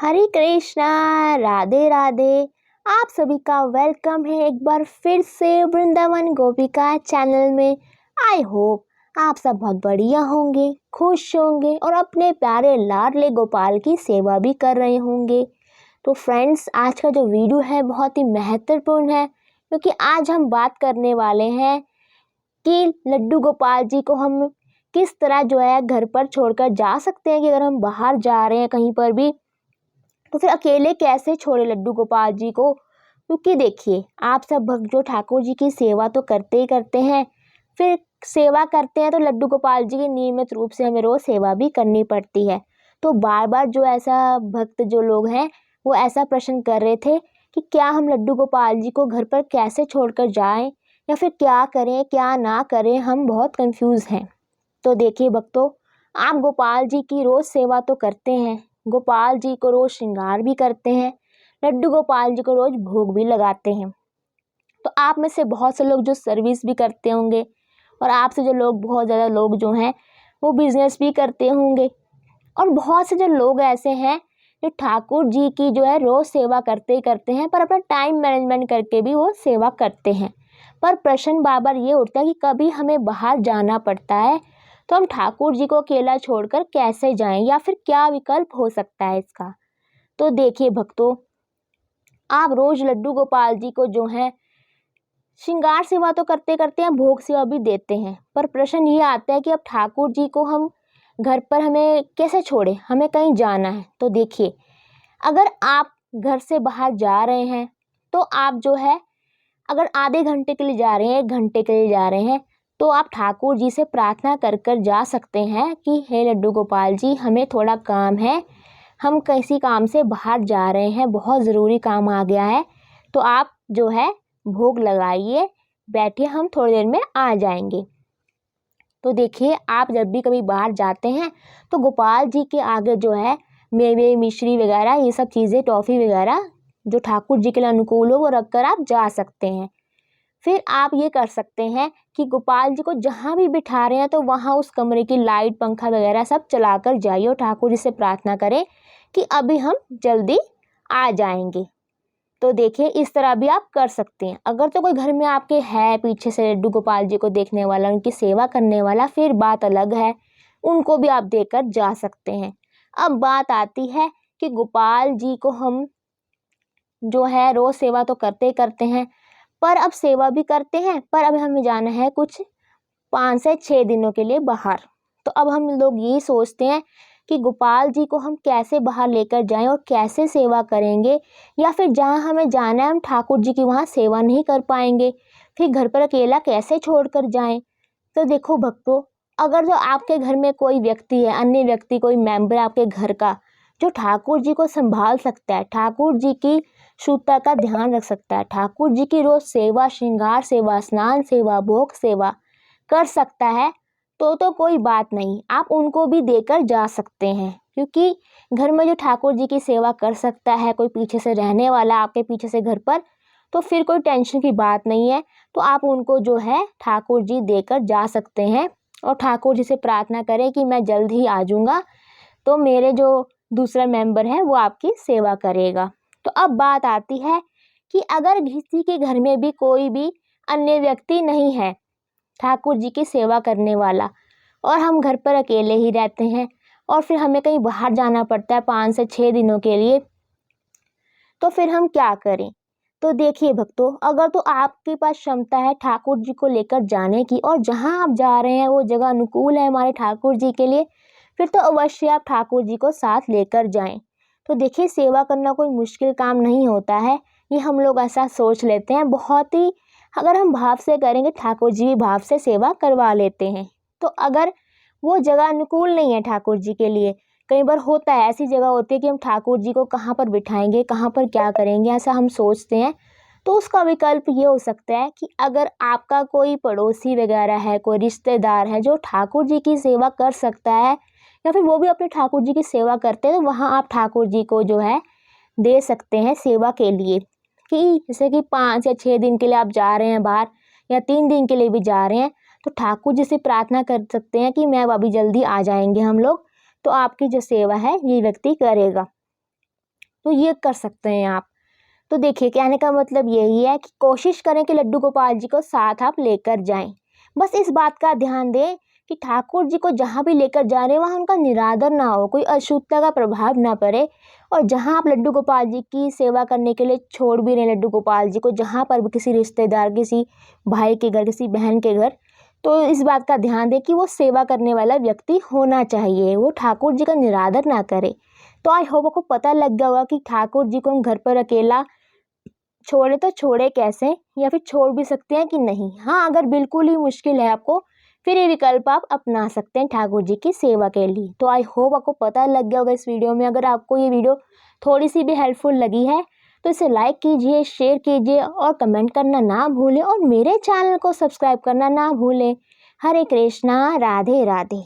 हरे कृष्णा, राधे राधे। आप सभी का वेलकम है एक बार फिर से वृंदावन गोपिका चैनल में। आई होप आप सब बहुत बढ़िया होंगे, खुश होंगे और अपने प्यारे लाडले गोपाल की सेवा भी कर रहे होंगे। तो फ्रेंड्स, आज का जो वीडियो है बहुत ही महत्वपूर्ण है, क्योंकि आज हम बात करने वाले हैं कि लड्डू गोपाल जी को हम किस तरह जो है घर पर छोड़कर जा सकते हैं। कि अगर हम बाहर जा रहे हैं कहीं पर भी, तो फिर अकेले कैसे छोड़े लड्डू गोपाल जी को। क्योंकि देखिए, आप सब भक्त जो ठाकुर जी की सेवा तो करते ही करते हैं, फिर सेवा करते हैं तो लड्डू गोपाल जी की नियमित रूप से हमें रोज सेवा भी करनी पड़ती है। तो बार बार जो ऐसा भक्त जो लोग हैं वो ऐसा प्रश्न कर रहे थे कि क्या हम लड्डू गोपाल जी को घर पर कैसे छोड़कर जाएं, या फिर क्या करें क्या ना करें, हम बहुत कंफ्यूज हैं। तो देखिए भक्तों, आप गोपाल जी की रोज सेवा तो करते हैं, गोपाल जी को रोज श्रृंगार भी करते हैं, लड्डू गोपाल जी को रोज भोग भी लगाते हैं। तो आप में से बहुत से लोग जो सर्विस भी करते होंगे, और आपसे जो लोग बहुत ज़्यादा लोग जो हैं वो बिजनेस भी करते होंगे, और बहुत से जो लोग ऐसे हैं जो ठाकुर जी की जो है रोज सेवा करते ही करते हैं, पर अपना टाइम मैनेजमेंट करके भी वो सेवा करते हैं। पर प्रश्न बार बार ये उठता है कि कभी हमें बाहर जाना पड़ता है तो हम ठाकुर जी को अकेला छोड़कर कैसे जाएं, या फिर क्या विकल्प हो सकता है इसका। तो देखिए भक्तों, आप रोज लड्डू गोपाल जी को जो है श्रृंगार सेवा तो करते करते हैं, भोग सेवा भी देते हैं, पर प्रश्न ये आता है कि अब ठाकुर जी को हम घर पर हमें कैसे छोड़े, हमें कहीं जाना है। तो देखिए, अगर आप घर से बाहर जा रहे हैं तो आप जो है, अगर आधे घंटे के लिए जा रहे हैं, 1 घंटे के लिए जा रहे हैं, तो आप ठाकुर जी से प्रार्थना कर कर जा सकते हैं कि हे लड्डू गोपाल जी, हमें थोड़ा काम है, हम किसी काम से बाहर जा रहे हैं, बहुत ज़रूरी काम आ गया है, तो आप जो है भोग लगाइए, बैठिए, हम थोड़ी देर में आ जाएंगे। तो देखिए, आप जब भी कभी बाहर जाते हैं तो गोपाल जी के आगे जो है मेवे मिश्री वगैरह, ये सब चीज़ें, टॉफ़ी वगैरह जो ठाकुर जी के लिए अनुकूल हो वो रख कर आप जा सकते हैं। फिर आप ये कर सकते हैं कि गोपाल जी को जहाँ भी बिठा रहे हैं तो वहाँ उस कमरे की लाइट पंखा वगैरह सब चलाकर जाइए और ठाकुर जी से प्रार्थना करें कि अभी हम जल्दी आ जाएंगे। तो देखिए, इस तरह भी आप कर सकते हैं। अगर तो कोई घर में आपके है पीछे से लड्डू गोपाल जी को देखने वाला, उनकी सेवा करने वाला, फिर बात अलग है, उनको भी आप देकर जा सकते हैं। अब बात आती है कि गोपाल जी को हम जो है रोज सेवा तो करते ही करते हैं, पर अब सेवा भी करते हैं, पर अब हमें जाना है कुछ 5 से 6 दिनों के लिए बाहर। तो अब हम लोग यही सोचते हैं कि गोपाल जी को हम कैसे बाहर लेकर जाएं और कैसे सेवा करेंगे, या फिर जहां हमें जाना है हम ठाकुर जी की वहां सेवा नहीं कर पाएंगे, फिर घर पर अकेला कैसे छोड़कर जाएं। तो देखो भक्तों, अगर जो आपके घर में कोई व्यक्ति है, अन्य व्यक्ति, कोई मेंबर आपके घर का जो ठाकुर जी को संभाल सकता है, ठाकुर जी की शुद्धता का ध्यान रख सकता है, ठाकुर जी की रोज सेवा, श्रृंगार सेवा, स्नान सेवा, भोग सेवा कर सकता है, तो कोई बात नहीं, आप उनको भी देकर जा सकते हैं। क्योंकि घर में जो ठाकुर जी की सेवा कर सकता है, कोई पीछे से रहने वाला आपके पीछे से घर पर, तो फिर कोई टेंशन की बात नहीं है। तो आप उनको जो है ठाकुर जी देकर जा सकते हैं, और ठाकुर जी से प्रार्थना करें कि मैं जल्द ही आ जाऊँगा, तो मेरे जो दूसरा मेंबर है वो आपकी सेवा करेगा। तो अब बात आती है कि अगर किसी के घर में भी कोई भी अन्य व्यक्ति नहीं है ठाकुर जी की सेवा करने वाला, और हम घर पर अकेले ही रहते हैं, और फिर हमें कहीं बाहर जाना पड़ता है 5 से 6 दिनों के लिए, तो फिर हम क्या करें। तो देखिए भक्तों, अगर तो आपके पास क्षमता है ठाकुर जी को लेकर जाने की, और जहां आप जा रहे हैं वो जगह अनुकूल है हमारे ठाकुर जी के लिए, फिर तो अवश्य आप ठाकुर जी को साथ लेकर जाएं। तो देखिए, सेवा करना कोई मुश्किल काम नहीं होता है, ये हम लोग ऐसा सोच लेते हैं। बहुत ही अगर हम भाव से करेंगे, ठाकुर जी भी भाव से सेवा करवा लेते हैं। तो अगर वो जगह अनुकूल नहीं है ठाकुर जी के लिए, कई बार होता है, ऐसी जगह होती है कि हम ठाकुर जी को कहाँ पर बिठाएंगे, कहाँ पर क्या करेंगे, ऐसा हम सोचते हैं। तो उसका विकल्प ये हो सकता है कि अगर आपका कोई पड़ोसी वगैरह है, कोई रिश्तेदार है जो ठाकुर जी की सेवा कर सकता है, या फिर वो भी अपने ठाकुर जी की सेवा करते हैं, तो वहाँ आप ठाकुर जी को जो है दे सकते हैं सेवा के लिए। कि जैसे कि 5 या 6 दिन के लिए आप जा रहे हैं बाहर, या 3 दिन के लिए भी जा रहे हैं, तो ठाकुर जी से प्रार्थना कर सकते हैं कि मैं अभी जल्दी आ जाएंगे हम लोग, तो आपकी जो सेवा है ये व्यक्ति करेगा। तो ये कर सकते हैं आप। तो देखिए, कहने का मतलब यही है कि कोशिश करें कि लड्डू गोपाल जी को साथ आप लेकर जाएं। बस इस बात का ध्यान दें कि ठाकुर जी को जहाँ भी लेकर जा रहे हैं वहाँ उनका निरादर ना हो, कोई अशुद्धता का प्रभाव ना पड़े। और जहाँ आप लड्डू गोपाल जी की सेवा करने के लिए छोड़ भी रहे हैं लड्डू गोपाल जी को, जहाँ पर भी किसी रिश्तेदार, किसी भाई के घर, किसी बहन के घर, तो इस बात का ध्यान दें कि वो सेवा करने वाला व्यक्ति होना चाहिए, वो ठाकुर जी का निरादर ना करे। तो आई होप आपको पता लग गया होगा कि ठाकुर जी को हम घर पर अकेला छोड़े तो छोड़े कैसे, या फिर छोड़ भी सकते हैं कि नहीं। हाँ, अगर बिल्कुल ही मुश्किल है आपको, फिर ये विकल्प आप अपना सकते हैं ठाकुर जी की सेवा के लिए। तो आई होप आपको पता लग गया होगा इस वीडियो में। अगर आपको ये वीडियो थोड़ी सी भी हेल्पफुल लगी है तो इसे लाइक कीजिए, शेयर कीजिए और कमेंट करना ना भूलें, और मेरे चैनल को सब्सक्राइब करना ना भूलें। हरे कृष्णा, राधे राधे।